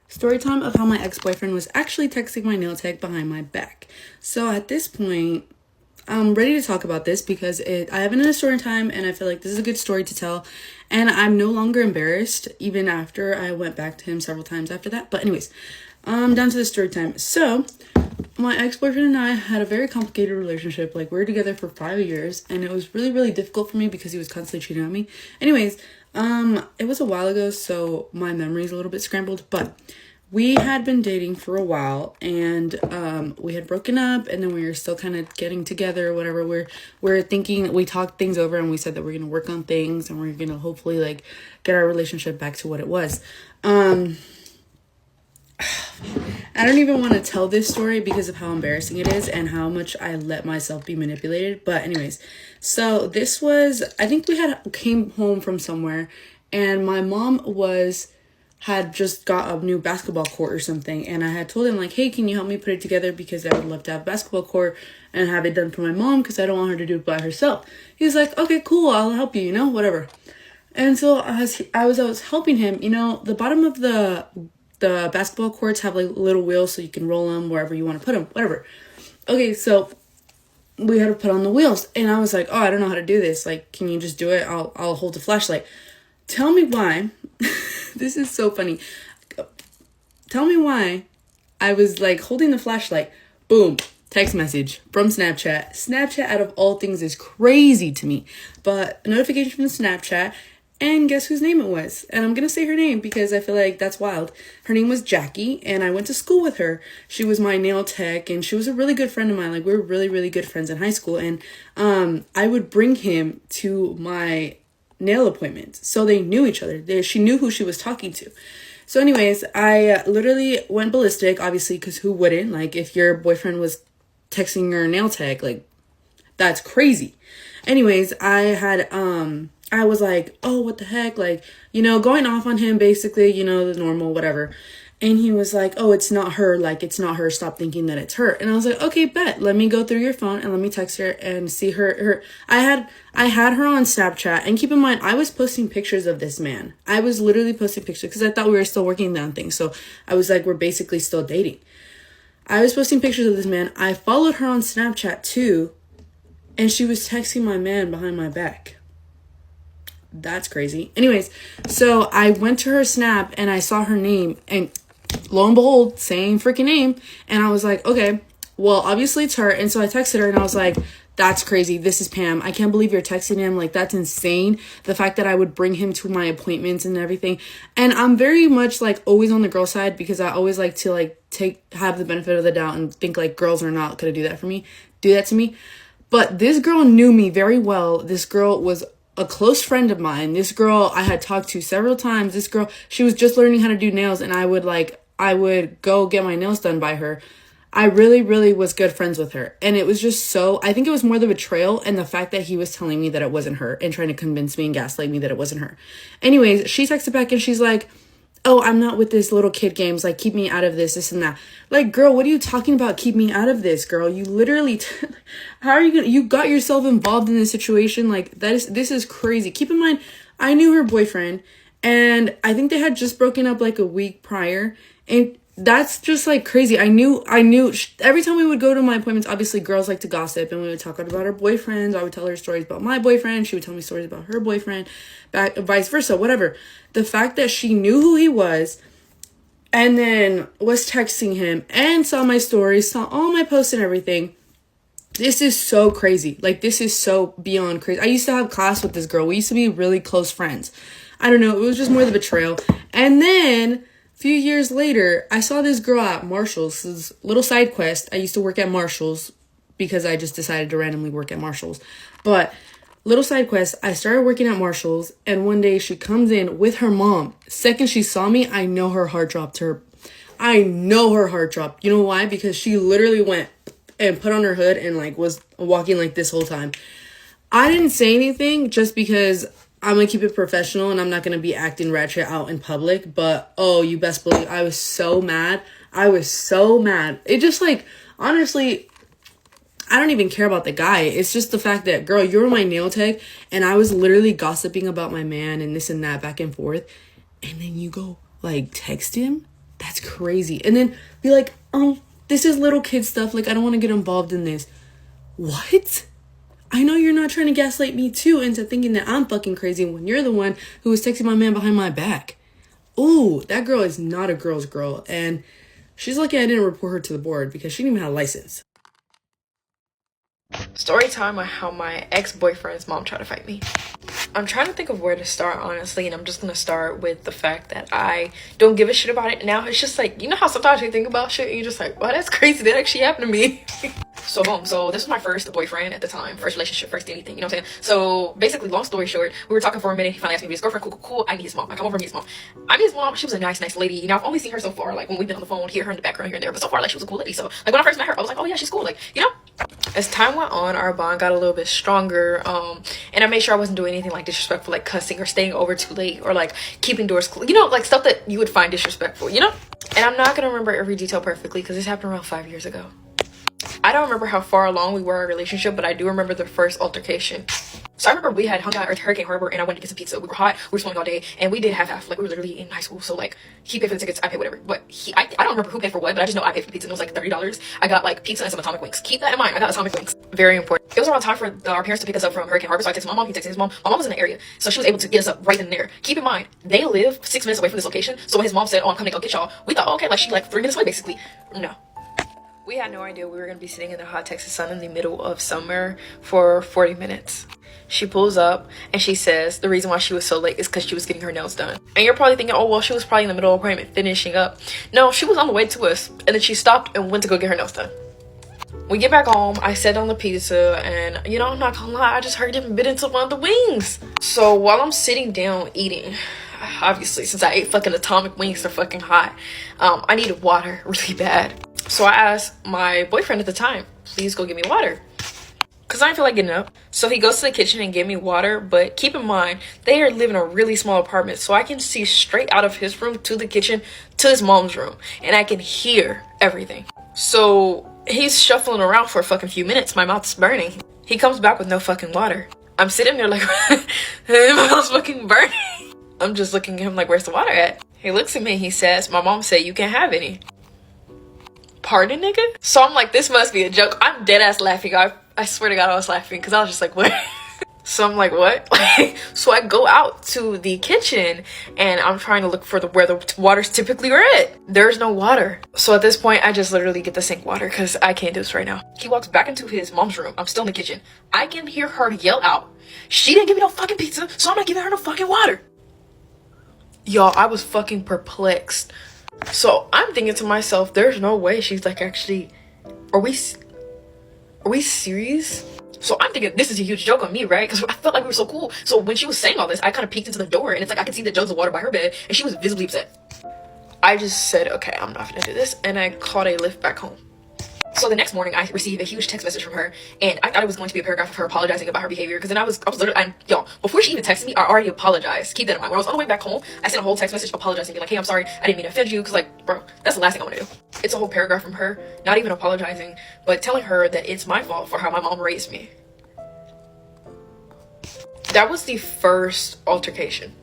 Story time of how my ex-boyfriend was actually texting my nail tech behind my back. So at this point, I'm ready to talk about this because I haven't had a story time and I feel like this is a good story to tell. And I'm no longer embarrassed, even after I went back to him several times after that. But anyways, down to the story time. So my ex-boyfriend and I had a very complicated relationship. Like, we were together for 5 years and it was really, really difficult for me because he was constantly cheating on me. Anyways, it was a while ago, so my memory is a little bit scrambled, but we had been dating for a while and we had broken up, and then we were still kind of getting together or whatever. We're thinking, we talked things over and we said that we're gonna work on things and we're gonna hopefully like get our relationship back to what it was. I don't even want to tell this story because of how embarrassing it is and how much I let myself be manipulated. But anyways, so this was, I think we came home from somewhere and my mom had just got a new basketball court or something. And I had told him like, hey, can you help me put it together? Because I would love to have a basketball court and have it done for my mom because I don't want her to do it by herself. He's like, okay, cool. I'll help you, whatever. And so as I was helping him, the bottom of the basketball courts have like little wheels so you can roll them wherever you want to put them, whatever. Okay, so we had to put on the wheels and I was like, oh, I don't know how to do this. Like, can you just do it? I'll hold the flashlight. Tell me why. This is so funny. Tell me why I was like holding the flashlight. Boom. Text message from Snapchat. Snapchat, out of all things, is crazy to me. But a notification from Snapchat. And guess whose name it was? And I'm going to say her name because I feel like that's wild. Her name was Jackie, and I went to school with her. She was my nail tech, and she was a really good friend of mine. Like, we were really, really good friends in high school. And I would bring him to my nail appointments. So they knew each other. She knew who she was talking to. So anyways, I literally went ballistic, obviously, because who wouldn't? Like, if your boyfriend was texting your nail tech, like, that's crazy. Anyways, I was like, oh, what the heck? Like, going off on him, basically, the normal, whatever. And he was like, oh, it's not her. Like, it's not her. Stop thinking that it's her. And I was like, okay, bet. Let me go through your phone and let me text her and see her. I had her on Snapchat. And keep in mind, I was posting pictures of this man. I was literally posting pictures because I thought we were still working on things. So I was like, we're basically still dating. I was posting pictures of this man. I followed her on Snapchat too. And she was texting my man behind my back. That's crazy. Anyways, so I went to her Snap and I saw her name, and lo and behold, same freaking name. And I was like, okay, well, obviously it's her. And so I texted her and I was like, that's crazy. This is Pam. I can't believe you're texting him. Like, that's insane. The fact that I would bring him to my appointments and everything. And I'm very much like always on the girl side because I always like to like have the benefit of the doubt and think like girls are not going to do that to me. But this girl knew me very well. This girl was a close friend of mine. This girl I had talked to several times. This girl, she was just learning how to do nails, and I would go get my nails done by her. I really, really was good friends with her. And it was just I think it was more the betrayal and the fact that he was telling me that it wasn't her and trying to convince me and gaslight me that it wasn't her. Anyways, she texted back and she's like, oh, I'm not with this little kid games. Like, keep me out of this and that. Like, girl, what are you talking about? Keep me out of this, girl. You literally, how are you you got yourself involved in this situation? Like, this is crazy. Keep in mind, I knew her boyfriend and I think they had just broken up like a week prior. And that's just like crazy. I knew every time we would go to my appointments, obviously girls like to gossip and we would talk about our boyfriends. I would tell her stories about my boyfriend. She would tell me stories about her boyfriend, vice versa, whatever. The fact that she knew who he was and then was texting him and saw my stories, saw all my posts and everything. This is so crazy. Like, this is so beyond crazy. I used to have class with this girl. We used to be really close friends. I don't know. It was just more the betrayal. And then a few years later, I saw this girl at Marshall's. This is a little side quest. I used to work at Marshall's because I just decided to randomly work at Marshall's. But little side quest, I started working at Marshall's, and one day she comes in with her mom. Second she saw me, I know her heart dropped. You know why? Because she literally went and put on her hood and like was walking like this whole time. I didn't say anything just because I'm going to keep it professional and I'm not going to be acting ratchet out in public. But, oh, you best believe I was so mad. It just like, honestly, I don't even care about the guy. It's just the fact that, girl, you were my nail tech and I was literally gossiping about my man and this and that back and forth. And then you go like text him? That's crazy. And then be like, this is little kid stuff. Like, I don't want to get involved in this. What? I know you're not trying to gaslight me too into thinking that I'm fucking crazy when you're the one who was texting my man behind my back. Ooh, that girl is not a girl's girl. And she's lucky I didn't report her to the board because she didn't even have a license. Story time on how my ex-boyfriend's mom tried to fight me. I'm trying to think of where to start, honestly, and I'm just gonna start with the fact that I don't give a shit about it now. It's just like, you know how sometimes you think about shit and you're just like, wow, that's crazy, that actually happened to me. So boom, so this was my first boyfriend at the time, first relationship, first anything, you know what I'm saying? So basically, long story short, we were talking for a minute. He finally asked me to be his girlfriend. Cool. I meet his mom. I come over to meet his mom. I meet his mom. She was a nice lady. You know, I've only seen her so far, like when we've been on the phone, hear her in the background here and there, but so far, like, she was a cool lady. So like when I first met her, I was like, oh yeah, she's cool, like, you know. As time went on, our bond got a little bit stronger, and I made sure I wasn't doing anything like disrespectful, like cussing or staying over too late or like keeping doors closed, you know, like stuff that you would find disrespectful, you know. And I'm not gonna remember every detail perfectly because this happened around 5 years ago. I don't remember how far along we were in our relationship, but I do remember the first altercation. So I remember we had hung out at Hurricane Harbor and I went to get some pizza. We were hot, we were swimming all day, and we did half. Like, we were literally in high school, so like he paid for the tickets, I paid whatever. But I don't remember who paid for what, but I just know I paid for the pizza and it was like $30. I got like pizza and some atomic wings. Keep that in mind, I got atomic wings. Very important. It was around time for our parents to pick us up from Hurricane Harbor, so I texted my mom, he texted his mom. My mom was in the area, so she was able to get us up right in there. Keep in mind, they live 6 minutes away from this location, so when his mom said, oh, I'm coming to go get y'all, we thought, oh, okay, like she like 3 minutes away basically. No. We had no idea we were going to be sitting in the hot Texas sun in the middle of summer for 40 minutes. She pulls up and she says the reason why she was so late is because she was getting her nails done. And you're probably thinking, oh, well, she was probably in the middle of appointment finishing up. No, she was on the way to us, and then she stopped and went to go get her nails done. We get back home, I sat on the pizza, and you know, I'm not gonna lie, I just heard him bit into one of the wings. So while I'm sitting down eating, obviously since I ate fucking atomic wings, they're fucking hot, I needed water really bad. So I asked my boyfriend at the time, please go get me water, because I didn't feel like getting up. So he goes to the kitchen and gave me water, but keep in mind, they are living in a really small apartment, so I can see straight out of his room to the kitchen to his mom's room, and I can hear everything. So he's shuffling around for a fucking few minutes, my mouth's burning. He comes back with no fucking water. I'm sitting there like, my mouth's fucking burning. I'm just looking at him like, where's the water at? He looks at me and he says, my mom said you can't have any. Pardon, nigga? So I'm like, this must be a joke. I'm dead ass laughing. I swear to God I was laughing because I was just like, what? So I'm like, what? So I go out to the kitchen and I'm trying to look for where the water's typically are at. There's no water. So at this point, I just literally get the sink water because I can't do this right now. He walks back into his mom's room. I'm still in the kitchen. I can hear her yell out, she didn't give me no fucking pizza, so I'm not giving her no fucking water. Y'all, I was fucking perplexed. So I'm thinking to myself, there's no way she's like, actually, are we serious? So I'm thinking this is a huge joke on me, right? Because I felt like we were so cool. So when she was saying all this, I kind of peeked into the door and it's like I could see the jugs of water by her bed and she was visibly upset. I just said, okay, I'm not gonna do this, and I caught a lift back home. So the next morning, I received a huge text message from her, and I thought it was going to be a paragraph of her apologizing about her behavior, because then I was literally, y'all, before she even texted me, I already apologized. Keep that in mind. When I was on the way back home, I sent a whole text message apologizing, being like, hey, I'm sorry, I didn't mean to offend you, because like, bro, that's the last thing I want to do. It's a whole paragraph from her, not even apologizing, but telling her that it's my fault for how my mom raised me. That was the first altercation.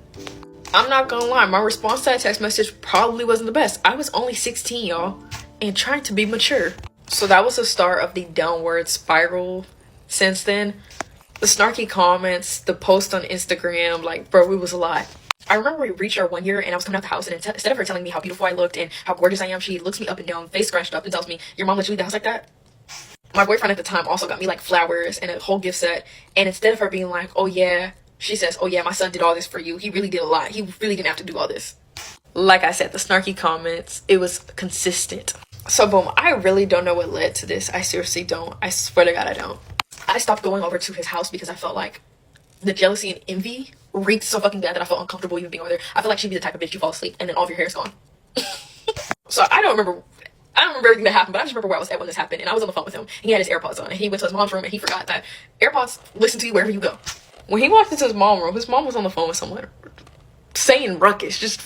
I'm not gonna lie, my response to that text message probably wasn't the best. I was only 16, y'all, and trying to be mature. So that was the start of the downward spiral. Since then, the snarky comments, the post on Instagram, like, bro, it was a lot. I remember we reached our 1 year and I was coming out the house, and instead of her telling me how beautiful I looked and how gorgeous I am, she looks me up and down, face scratched up, and tells me, your mom let you leave the house like that? My boyfriend at the time also got me like flowers and a whole gift set, and instead of her being like, oh yeah, she says, oh yeah, my son did all this for you, he really did a lot, he really didn't have to do all this. Like I said, the snarky comments, it was consistent. So boom, I really don't know what led to this. I seriously don't. I swear to God, I don't. I stopped going over to his house because I felt like the jealousy and envy reeked so fucking bad that I felt uncomfortable even being over there. I feel like she'd be the type of bitch you fall asleep and then all of your hair is gone. So I don't remember everything that happened, but I just remember where I was at when this happened, and I was on the phone with him, and he had his AirPods on, and he went to his mom's room, and he forgot that AirPods listen to you wherever you go. When he walked into his mom's room, his mom was on the phone with someone saying ruckus, just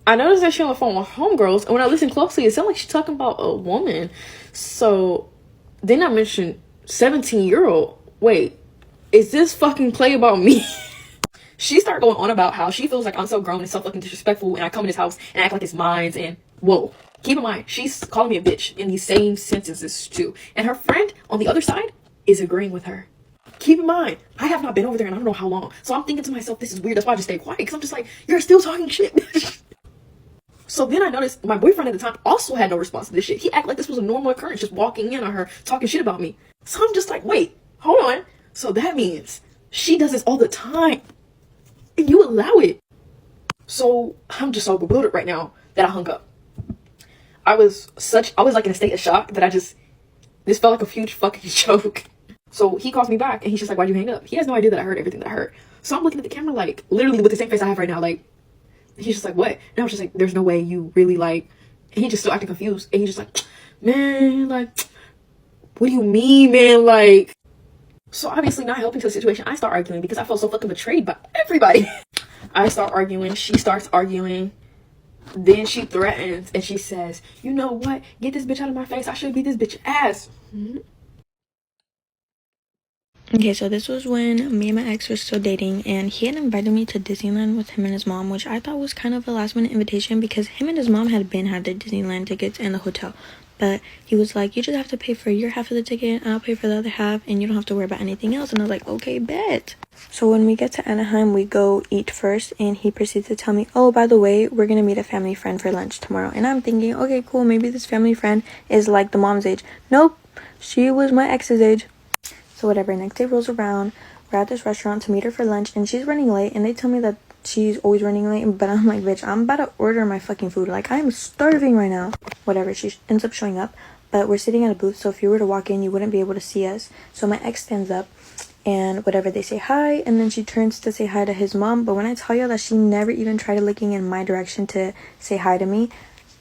I noticed that she on the phone with homegirls, and when I listened closely, it sounded like she's talking about a woman. So then I mentioned 17-year-old. Wait, is this fucking play about me? She started going on about how she feels like I'm so grown and so fucking disrespectful, and I come in his house and act like it's mine. And whoa, keep in mind, she's calling me a bitch in these same sentences too. And her friend on the other side is agreeing with her. Keep in mind, I have not been over there in I don't know how long. So I'm thinking to myself, this is weird. That's why I just stay quiet. Because I'm just like, you're still talking shit. So then I noticed my boyfriend at the time also had no response to this shit. He acted like this was a normal occurrence, just walking in on her, talking shit about me. So I'm just like, wait, hold on. So that means she does this all the time. And you allow it. So I'm just so bewildered right now that I hung up. I was like in a state of shock that this felt like a huge fucking joke. So he calls me back and he's just like, why'd you hang up? He has no idea that I heard everything that I heard. So I'm looking at the camera like, literally with the same face I have right now, like, he's just like, what? And I was just like, there's no way you really like, and he just still acting confused. And he's just like, man, like, what do you mean, man? Like, so obviously not helping to the situation, I start arguing because I felt so fucking betrayed by everybody. I start arguing, she starts arguing. Then she threatens and she says, you know what? Get this bitch out of my face. I should beat this bitch ass. Okay, so this was when me and my ex were still dating, and he had invited me to Disneyland with him and his mom, which I thought was kind of a last minute invitation because him and his mom had the Disneyland tickets and the hotel. But he was like, you just have to pay for your half of the ticket, I'll pay for the other half, and you don't have to worry about anything else. And I was like, okay, bet. So when we get to Anaheim, we go eat first, and he proceeds to tell me, oh, by the way, we're gonna meet a family friend for lunch tomorrow. And I'm thinking, okay, cool, maybe this family friend is like the mom's age. Nope, she was my ex's age. So whatever, next day rolls around, we're at this restaurant to meet her for lunch, and she's running late, and they tell me that she's always running late, but I'm like, bitch, I'm about to order my fucking food. Like, I'm starving right now. Whatever, she ends up showing up, but we're sitting at a booth, so if you were to walk in, you wouldn't be able to see us. So my ex stands up, and whatever, they say hi, and then she turns to say hi to his mom, but when I tell you that she never even tried looking in my direction to say hi to me,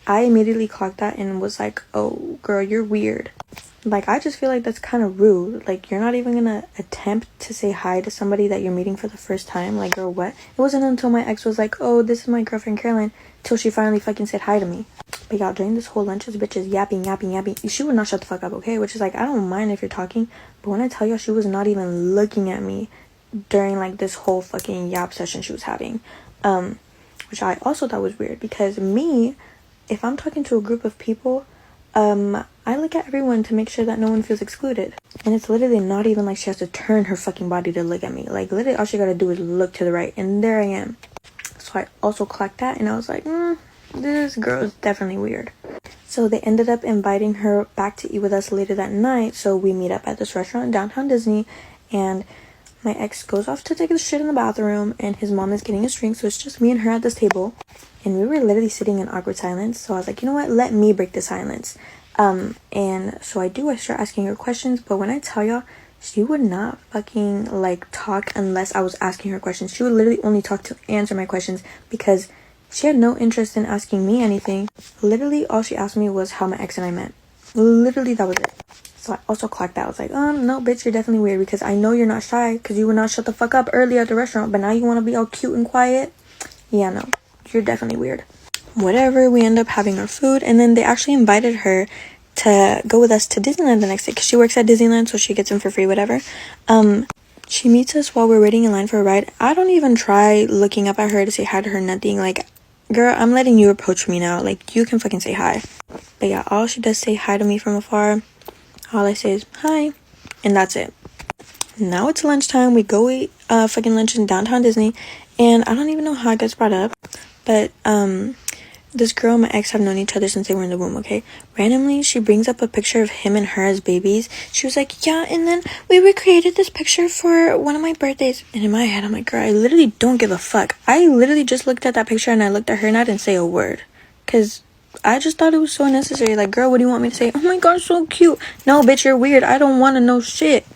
I immediately clocked that and was like, oh, girl, you're weird. Like, I just feel like that's kind of rude. Like, you're not even gonna attempt to say hi to somebody that you're meeting for the first time. Like, girl, what? It wasn't until my ex was like, oh, this is my girlfriend Caroline, till she finally fucking said hi to me. But y'all, during this whole lunch, this bitch is yapping. She would not shut the fuck up, okay? Which is like, I don't mind if you're talking, but when I tell y'all, she was not even looking at me during, like, this whole fucking yap session she was having. Which I also thought was weird, because me, if I'm talking to a group of people, I look at everyone to make sure that no one feels excluded. And it's literally not even like she has to turn her fucking body to look at me. Like, literally all she gotta do is look to the right, and there I am. So I also clocked that, and I was like, this girl is definitely weird. So they ended up inviting her back to eat with us later that night, so we meet up at this restaurant in downtown Disney, and my ex goes off to take a shit in the bathroom, and his mom is getting a drink, so it's just me and her at this table. And we were literally sitting in awkward silence, so I was like, you know what, let me break the silence. And so I start asking her questions, but when I tell y'all, she would not fucking like talk unless I was asking her questions. She would literally only talk to answer my questions because she had no interest in asking me anything. Literally all she asked me was how my ex and I met. Literally that was it. So I also clocked that. I was like, no, bitch, you're definitely weird, because I know you're not shy, because you would not shut the fuck up earlier at the restaurant, but now you want to be all cute and quiet. Yeah, no, you're definitely weird. Whatever, we end up having our food, and then they actually invited her to go with us to Disneyland the next day, because she works at Disneyland, so she gets in for free, whatever. She meets us while we're waiting in line for a ride. I don't even try looking up at her to say hi to her, nothing. Like, girl, I'm letting you approach me now. Like, you can fucking say hi. But yeah, all she does say hi to me from afar. All I say is hi, and that's it. Now it's lunchtime. We go eat fucking lunch in downtown Disney, and I don't even know how it gets brought up, but this girl and my ex have known each other since they were in the womb, okay? Randomly, she brings up a picture of him and her as babies. She was like, yeah, and then we recreated this picture for one of my birthdays. And in my head, I'm like, girl, I literally don't give a fuck. I literally just looked at that picture, and I looked at her, and I didn't say a word, because I just thought it was so unnecessary. Like, girl, what do you want me to say? Oh my gosh, so cute. No, bitch, you're weird. I don't want to know shit.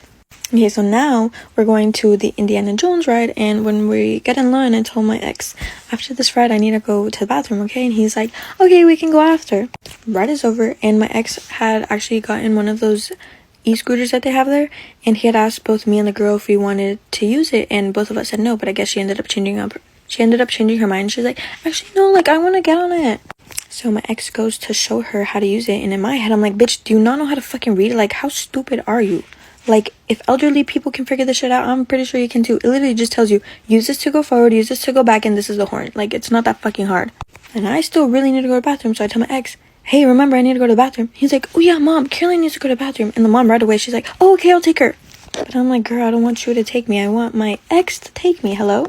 Okay, so now we're going to the Indiana Jones ride, and when we get in line, I told my ex, after this ride, I need to go to the bathroom, okay? And he's like, okay, we can go after. Ride is over, and my ex had actually gotten one of those e-scooters that they have there, and he had asked both me and the girl if we wanted to use it, and both of us said no, but I guess she ended up changing her mind. She's like, actually, no, like, I want to get on it. So my ex goes to show her how to use it, and in my head, I'm like, bitch, do you not know how to fucking read it? Like, how stupid are you? Like, if elderly people can figure this shit out, I'm pretty sure you can too. It literally just tells you, use this to go forward, use this to go back, and this is the horn. Like, it's not that fucking hard. And I still really need to go to the bathroom, so I tell my ex, hey, remember, I need to go to the bathroom. He's like, oh yeah, mom, Caroline needs to go to the bathroom. And the mom right away, she's like, oh, okay, I'll take her. But I'm like, girl, I don't want you to take me. I want my ex to take me. Hello?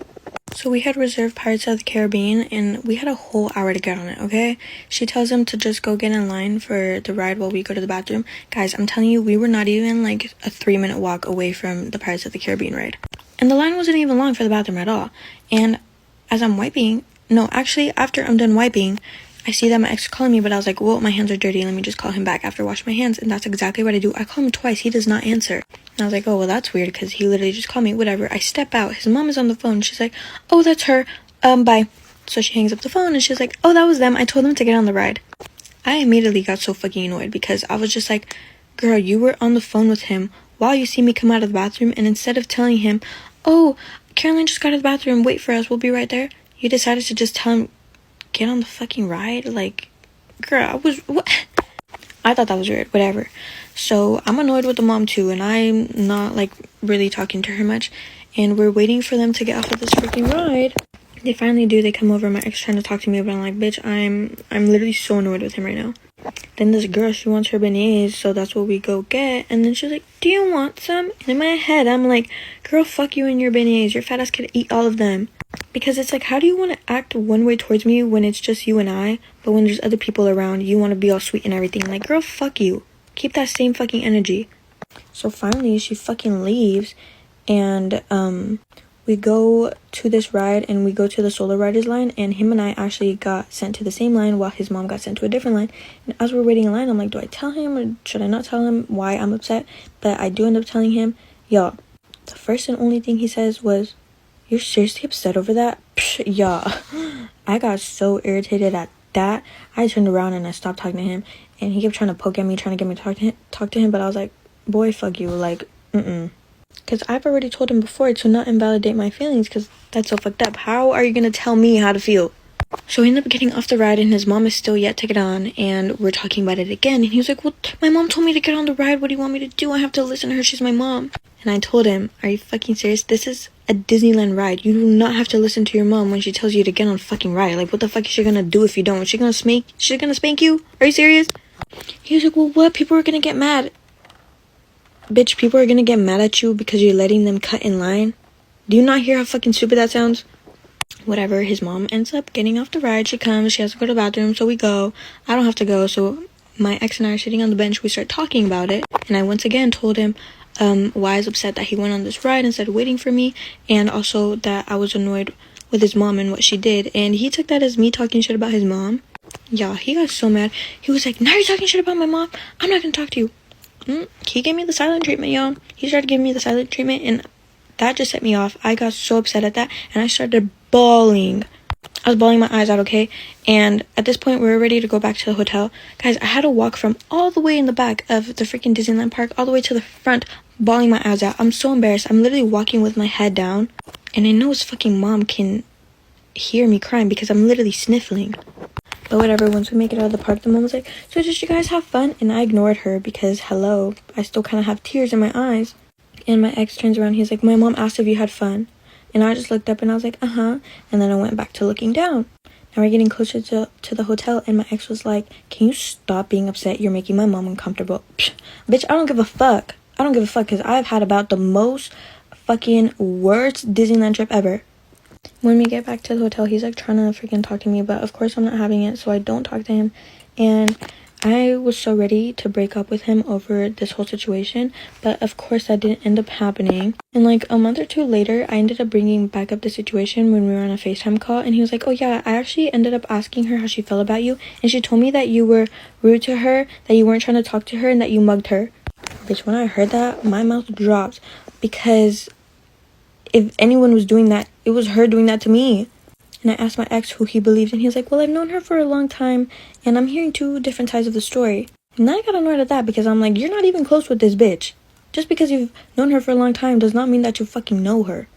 So we had reserved Pirates of the Caribbean, and we had a whole hour to get on it, okay? She tells him to just go get in line for the ride while we go to the bathroom. Guys, I'm telling you, we were not even like a 3-minute walk away from the Pirates of the Caribbean ride. And the line wasn't even long for the bathroom at all. And as I'm wiping, no, actually, after I'm done wiping, I see that my ex is calling me, but I was like, well, my hands are dirty. Let me just call him back after washing my hands. And that's exactly what I do. I call him twice. He does not answer. And I was like, oh, well, that's weird because he literally just called me. Whatever. I step out. His mom is on the phone. She's like, oh, that's her. Bye. So she hangs up the phone and she's like, oh, that was them. I told them to get on the ride. I immediately got so fucking annoyed because I was just like, girl, you were on the phone with him while you see me come out of the bathroom. And instead of telling him, oh, Caroline just got out of the bathroom. Wait for us. We'll be right there. You decided to just tell him, get on the fucking ride. Like, girl, what? I thought that was weird. Whatever. So I'm annoyed with the mom too, and I'm not like really talking to her much, and we're waiting for them to get off of this freaking ride. They finally do. They come over. My ex trying to talk to me, but I'm like, bitch, I'm literally so annoyed with him right now. Then this girl, she wants her beignets, so that's what we go get. And then she's like, do you want some? And in my head, I'm like, girl, fuck you and your beignets. Your fat ass could eat all of them. Because it's like, how do you want to act one way towards me when it's just you and I, but when there's other people around, you want to be all sweet and everything? Like, girl, fuck you. Keep that same fucking energy. So finally, she fucking leaves, and we go to this ride, and we go to the solo riders line, and him and I actually got sent to the same line while his mom got sent to a different line. And as we're waiting in line, I'm like, do I tell him or should I not tell him why I'm upset? But I do end up telling him. Y'all, the first and only thing he says was, you're seriously upset over that? Psh, y'all. I got so irritated at that. I turned around and I stopped talking to him, and he kept trying to poke at me, trying to get me to talk to him, but I was like, boy, fuck you. Like, because I've already told him before to not invalidate my feelings, because that's so fucked up. How are you going to tell me how to feel? So we ended up getting off the ride, and his mom is still yet to get on, and we're talking about it again, and he was like, well, my mom told me to get on the ride. What do you want me to do? I have to listen to her. She's my mom. And I told him, are you fucking serious? This is a Disneyland ride. You do not have to listen to your mom when she tells you to get on a fucking ride. Like, what the fuck is she gonna do if you don't? Is she gonna spank you? Are you serious? He was like, well, what? People are gonna get mad. Bitch, people are gonna get mad at you because you're letting them cut in line. Do you not hear how fucking stupid that sounds? Whatever, his mom ends up getting off the ride. She comes, she has to go to the bathroom, so we go. I don't have to go, so my ex and I are sitting on the bench. We start talking about it, and I once again told him why I was upset that he went on this ride instead of waiting for me, and also that I was annoyed with his mom and what she did, and he took that as me talking shit about his mom. Yeah, he got so mad. He was like, now you're talking shit about my mom? I'm not gonna talk to you. He gave me the silent treatment, y'all. He started giving me the silent treatment, and that just set me off. I got so upset at that, and I started bawling. I was bawling my eyes out, okay? And at this point, we were ready to go back to the hotel. Guys, I had to walk from all the way in the back of the freaking Disneyland park all the way to the front, bawling my eyes out. I'm so embarrassed. I'm literally walking with my head down, and I know his fucking mom can hear me crying because I'm literally sniffling. But whatever, once we make it out of the park, the mom was like, so did you guys have fun? And I ignored her because, hello, I still kind of have tears in my eyes. And my ex turns around, he's like, my mom asked if you had fun. And I just looked up and I was like, uh-huh. And then I went back to looking down. Now we're getting closer to the hotel, and my ex was like, can you stop being upset? You're making my mom uncomfortable. Psh, bitch, I don't give a fuck. I don't give a fuck because I've had about the most fucking worst Disneyland trip ever. When we get back to the hotel, he's like trying to freaking talk to me, but of course I'm not having it, so I don't talk to him. And I was so ready to break up with him over this whole situation, but of course that didn't end up happening. And like a month or two later, I ended up bringing back up the situation when we were on a FaceTime call, and he was like, oh yeah, I actually ended up asking her how she felt about you, and she told me that you were rude to her, that you weren't trying to talk to her, and that you mugged her. Bitch, when I heard that, my mouth dropped, because if anyone was doing that, it was her doing that to me. And I asked my ex who he believed, and he was like, well, I've known her for a long time, and I'm hearing two different sides of the story. And I got annoyed at that because I'm like, you're not even close with this bitch. Just because you've known her for a long time does not mean that you fucking know her.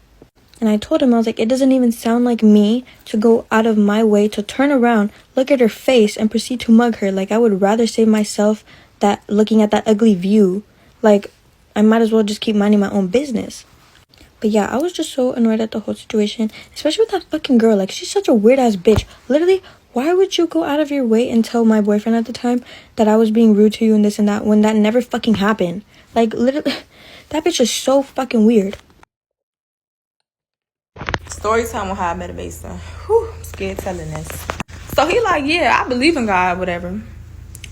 And I told him, I was like, it doesn't even sound like me to go out of my way to turn around, look at her face, and proceed to mug her. Like, I would rather save myself that looking at that ugly view. Like, I might as well just keep minding my own business. But yeah, I was just so annoyed at the whole situation, especially with that fucking girl. Like, she's such a weird-ass bitch. Literally, why would you go out of your way and tell my boyfriend at the time that I was being rude to you and this and that when that never fucking happened? Like, literally, that bitch is so fucking weird. Story time on how I met a Mason. Whew, I'm scared telling this. So he like, yeah, I believe in God, whatever.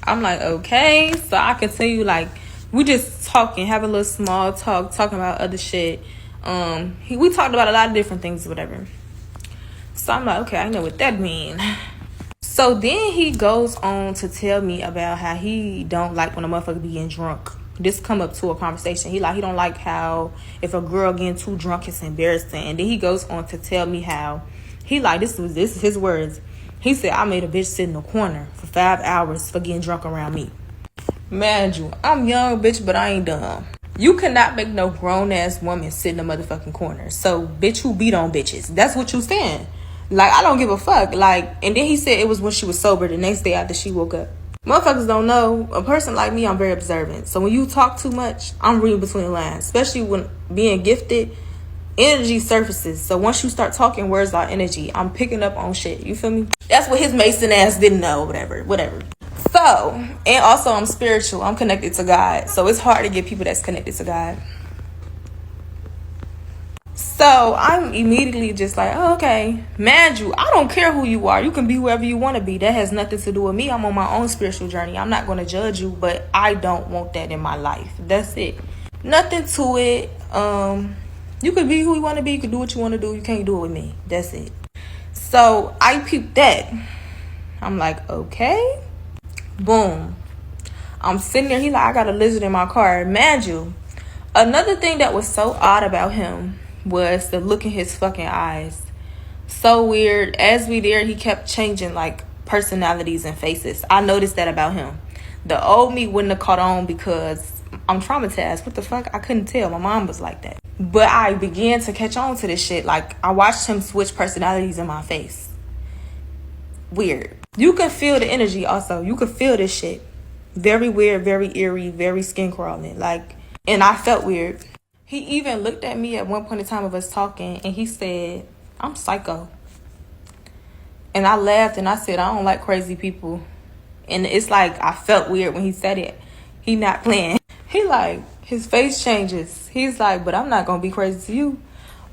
I'm like, okay. So I continue, like, we just talking, having a little small talk, talking about other shit. We talked about a lot of different things, whatever. So I'm like, okay, I know what that mean. So then he goes on to tell me about how he don't like when a motherfucker be getting drunk. This come up to a conversation. He don't like how if a girl getting too drunk, it's embarrassing. And then he goes on to tell me how he like, this is his words. He said, I made a bitch sit in the corner for 5 hours for getting drunk around me. Man, you, I'm young, bitch, but I ain't dumb. You cannot make no grown-ass woman sit in the motherfucking corner. So, bitch, who beat on bitches? That's what you saying. Like, I don't give a fuck. Like, and then he said it was when she was sober the next day after she woke up. Motherfuckers don't know. A person like me, I'm very observant. So when you talk too much, I'm reading between the lines. Especially when being gifted, energy surfaces. So once you start talking words are energy, I'm picking up on shit. You feel me? That's what his Mason ass didn't know. Whatever. So, and also I'm spiritual. I'm connected to God. So it's hard to get people that's connected to God. So I'm immediately just like, oh, okay, mind you, I don't care who you are. You can be whoever you want to be. That has nothing to do with me. I'm on my own spiritual journey. I'm not going to judge you, but I don't want that in my life. That's it. Nothing to it. You can be who you want to be. You can do what you want to do. You can't do it with me. That's it. So I peeped that. I'm like, okay. Boom. I'm sitting there. He like, I got a lizard in my car. Mind you, another thing that was so odd about him was the look in his fucking eyes. So weird. As we there, he kept changing like personalities and faces. I noticed that about him. The old me wouldn't have caught on because I'm traumatized. What the fuck? I couldn't tell. My mom was like that. But I began to catch on to this shit. Like, I watched him switch personalities in my face. Weird. You can feel the energy also. You can feel this shit. Very weird, very eerie, very skin crawling. Like, and I felt weird. He even looked at me at one point in time of us talking and he said, I'm psycho. And I laughed and I said, I don't like crazy people. And it's like, I felt weird when he said it. He not playing. He like, his face changes. He's like, but I'm not going to be crazy to you.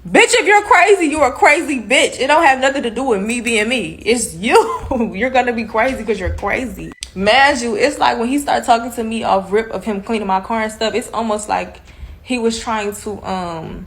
Bitch, if you're crazy, you're a crazy bitch. It don't have nothing to do with me being me. It's you. You're going to be crazy because you're crazy. Mind you, it's like when he started talking to me off rip of him cleaning my car and stuff, it's almost like he was trying to, I'm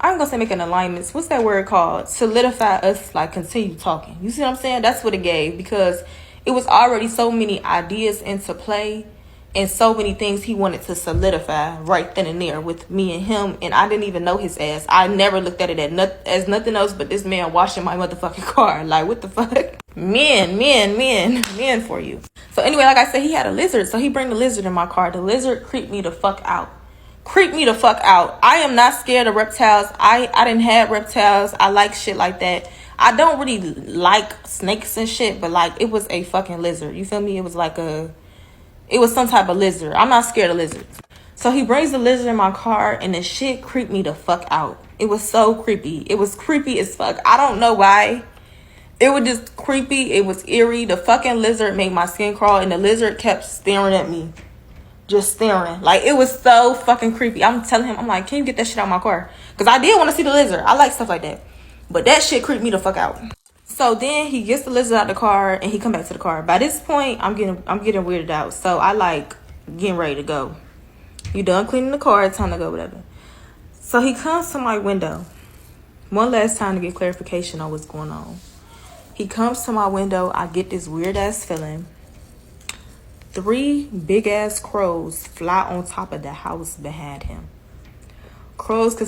gonna say making alignments. What's that word called? Solidify us, like continue talking. You see what I'm saying? That's what it gave because it was already so many ideas into play and so many things he wanted to solidify right then and there with me and him. And I didn't even know his ass. I never looked at it as nothing else but this man washing my motherfucking car. Like, what the fuck? Men for you. So anyway, like I said, he had a lizard. So he bring the lizard in my car. The lizard creeped me the fuck out. I am not scared of reptiles. I didn't have reptiles. I like shit like that. I don't really like snakes and shit, but like it was a fucking lizard. You feel me? It was some type of lizard. I'm not scared of lizards. So he brings the lizard in my car and the shit creeped me the fuck out. It was so creepy. It was creepy as fuck. I don't know why. It was just creepy. It was eerie. The fucking lizard made my skin crawl and the lizard kept staring at me. Just staring. Like, it was so fucking creepy. I'm telling him, I'm like, can you get that shit out of my car? Because I did want to see the lizard. I like stuff like that. But that shit creeped me the fuck out. So then he gets the lizard out the car and he come back to the car. By this point, I'm getting weirded out. So I like getting ready to go. You done cleaning the car, it's time to go, whatever. So he comes to my window. One last time to get clarification on what's going on. He comes to my window. I get this weird ass feeling. 3 big ass crows fly on top of the house behind him. Crows what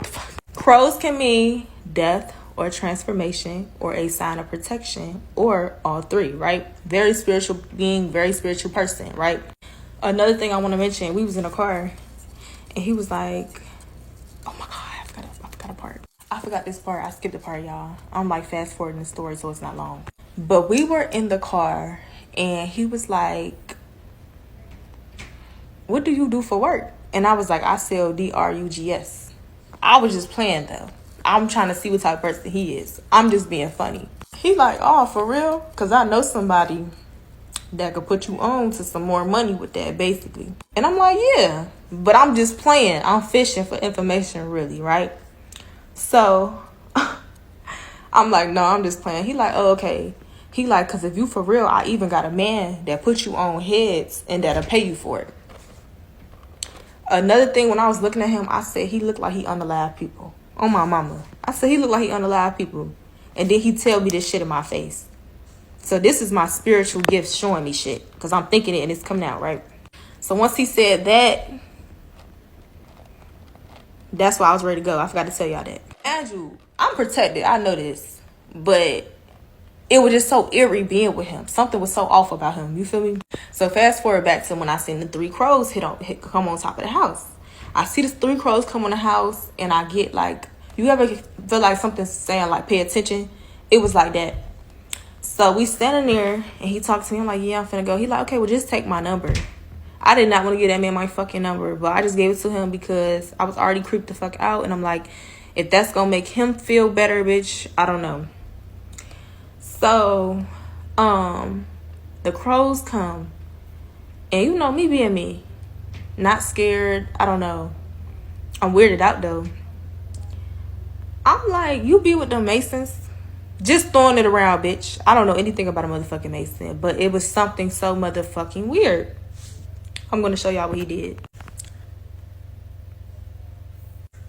the fuck? Crows can mean death or transformation or a sign of protection or all 3, right? Very spiritual being, very spiritual person, right? Another thing I want to mention, we was in a car and he was like, oh my God, I forgot a part. I forgot this part. I skipped the part, y'all. I'm like fast forwarding the story so it's not long. But we were in the car and he was like, what do you do for work? And I was like, I sell drugs. I was just playing though. I'm trying to see what type of person he is. I'm just being funny. He like, oh, for real? Because I know somebody that could put you on to some more money with that, basically. And I'm like, yeah. But I'm just playing. I'm fishing for information, really, right? So I'm like, no, I'm just playing. He like, oh, okay. He like, because if you for real, I even got a man that put you on heads and that'll pay you for it. Another thing, when I was looking at him, I said he looked like he unalive people. Oh, my mama. I said he looked like he unalive people. And then he tell me this shit in my face. So this is my spiritual gift showing me shit. Because I'm thinking it and it's coming out, right? So once he said that, that's why I was ready to go. I forgot to tell y'all that. Andrew, I'm protected. I know this. But it was just so eerie being with him. Something was so off about him. You feel me? So fast forward back to when I seen the 3 crows come on top of the house. I see the 3 crows come on the house and I get like, you ever feel like something's saying like pay attention? It was like that. So we standing there and he talked to me. I'm like, yeah, I'm finna go. He like, okay, well just take my number. I did not want to give that man my fucking number, but I just gave it to him because I was already creeped the fuck out. And I'm like, if that's gonna make him feel better, bitch, I don't know. So, the crows come. And you know me being me. Not scared. I don't know. I'm weirded out though. I'm like, you be with them Masons? Just throwing it around, bitch. I don't know anything about a motherfucking Mason. But it was something so motherfucking weird. I'm going to show y'all what he did.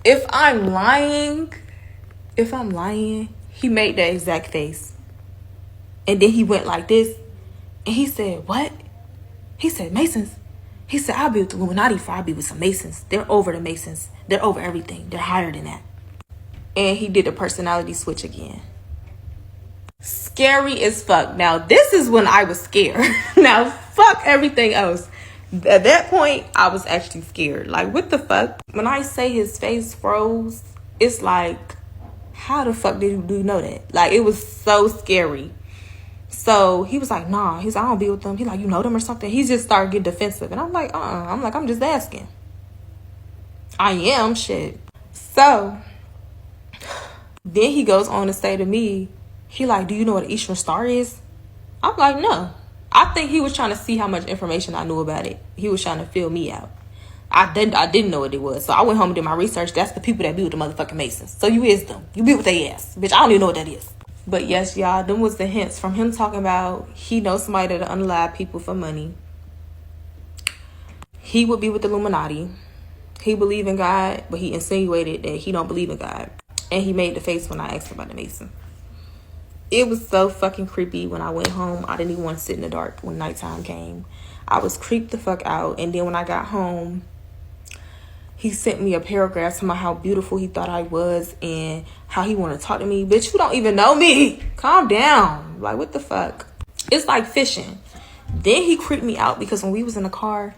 If I'm lying, he made that exact face. And then he went like this. And he said, what? He said, Masons. He said, I'll be with the Illuminati before I be with some Masons. They're over the Masons. They're over everything. They're higher than that. And he did the personality switch again. Scary as fuck. Now, this is when I was scared. Now, fuck everything else. At that point, I was actually scared. Like, what the fuck? When I say his face froze, it's like, how the fuck do you know that? Like, it was so scary. So he was like, nah. He's like, I don't be with them. He like, you know them or something? He just started getting defensive. And I'm like, I'm like, I'm just asking. I am, shit. So then he goes on to say to me, he like, do you know what an Eastern Star is? I'm like, no. I think he was trying to see how much information I knew about it. He was trying to fill me out. I didn't know what it was. So I went home and did my research. That's the people that be with the motherfucking Masons. So you is them. You be with their ass. Bitch, I don't even know what that is. But yes, y'all, them was the hints from him talking about he knows somebody that unalive people for money. He would be with the Illuminati. He believe in God, but he insinuated that he don't believe in God. And he made the face when I asked him about the Mason. It was so fucking creepy. When I went home, I didn't even want to sit in the dark when nighttime came. I was creeped the fuck out. And then when I got home, he sent me a paragraph talking about how beautiful he thought I was and how he wanted to talk to me. Bitch, you don't even know me. Calm down. Like, what the fuck? It's like fishing. Then he creeped me out because when we was in the car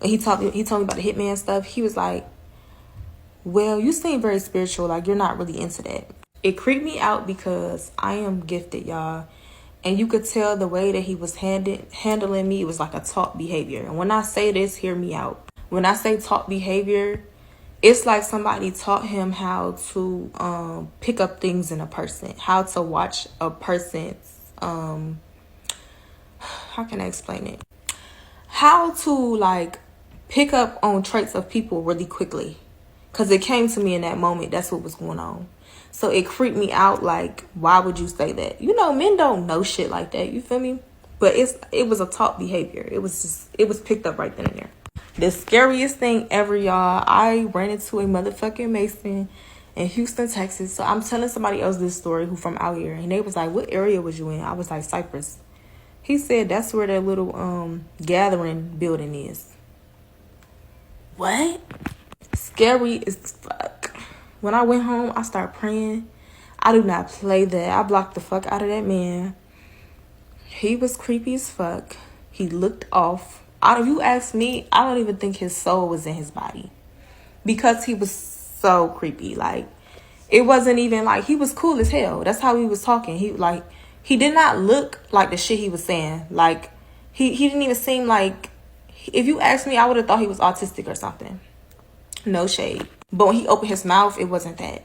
and he told me about the hitman stuff, he was like, well, you seem very spiritual. Like, you're not really into that. It creeped me out because I am gifted, y'all. And you could tell the way that he was handling me, it was like a taught behavior. And when I say this, hear me out. When I say taught behavior, it's like somebody taught him how to pick up things in a person. How to watch a person's, how can I explain it? How to, like, pick up on traits of people really quickly. Because it came to me in that moment. That's what was going on. So it creeped me out. Like, why would you say that? You know, men don't know shit like that. You feel me? But it was a taught behavior. It was picked up right then and there. The scariest thing ever, y'all. I ran into a motherfucking Mason in Houston, Texas. So I'm telling somebody else this story who from out here. And they was like, what area was you in? I was like, Cypress. He said that's where that little gathering building is. What? Scary as fuck. When I went home, I started praying. I do not play that. I blocked the fuck out of that man. He was creepy as fuck. He looked off. If you ask me, I don't even think his soul was in his body. Because he was so creepy. Like, it wasn't even like, he was cool as hell. That's how he was talking. He did not look like the shit he was saying. Like, he didn't even seem like If you asked me, I would have thought he was autistic or something. No shade. But when he opened his mouth, it wasn't that.